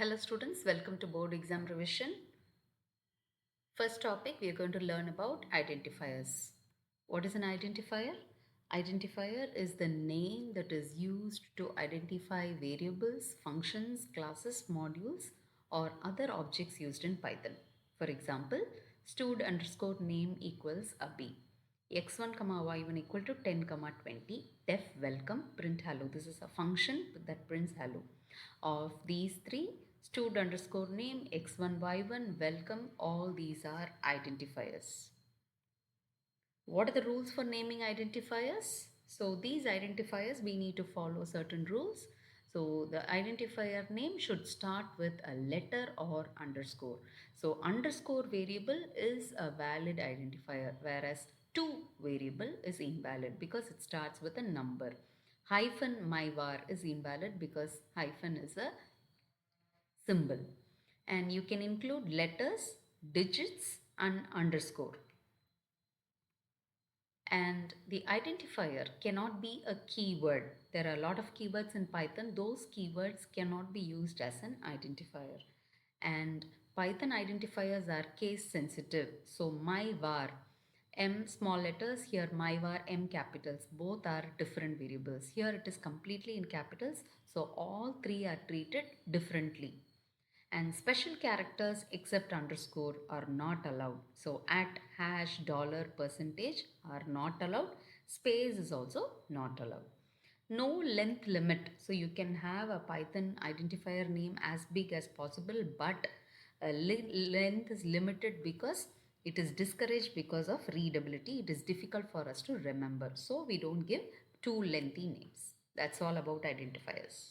Hello students, welcome to board exam revision. First topic we are going to learn about identifiers. What is an identifier? Identifier is the name that is used to identify variables, functions, classes, modules or other objects used in Python. For example, stud underscore name equals Abhi. X1 comma Y1 equal to 10 comma 20. Def welcome print hello. This is a function that prints hello. Of these three, stud underscore name, x1, y1, welcome, all these are identifiers. What are the rules for naming identifiers? So these identifiers, we need to follow certain rules. So the identifier name should start with a letter or underscore. So underscore variable is a valid identifier, whereas to variable is invalid because it starts with a number. Hyphen myvar is invalid because hyphen is a symbol. And you can include letters, digits and underscore. And the identifier cannot be a keyword. There are a lot of keywords in Python. Those keywords cannot be used as an identifier. And Python identifiers are case sensitive. So my var, M small letters, here my var, M capitals, both are different variables. Here it is completely in capitals. So all three are treated differently. And special characters except underscore are not allowed. So at, hash, dollar, percentage are not allowed. Space is also not allowed. No length limit. So you can have a Python identifier name as big as possible, but length is limited because it is discouraged because of readability. It is difficult for us to remember. So we don't give too lengthy names. That's all about identifiers.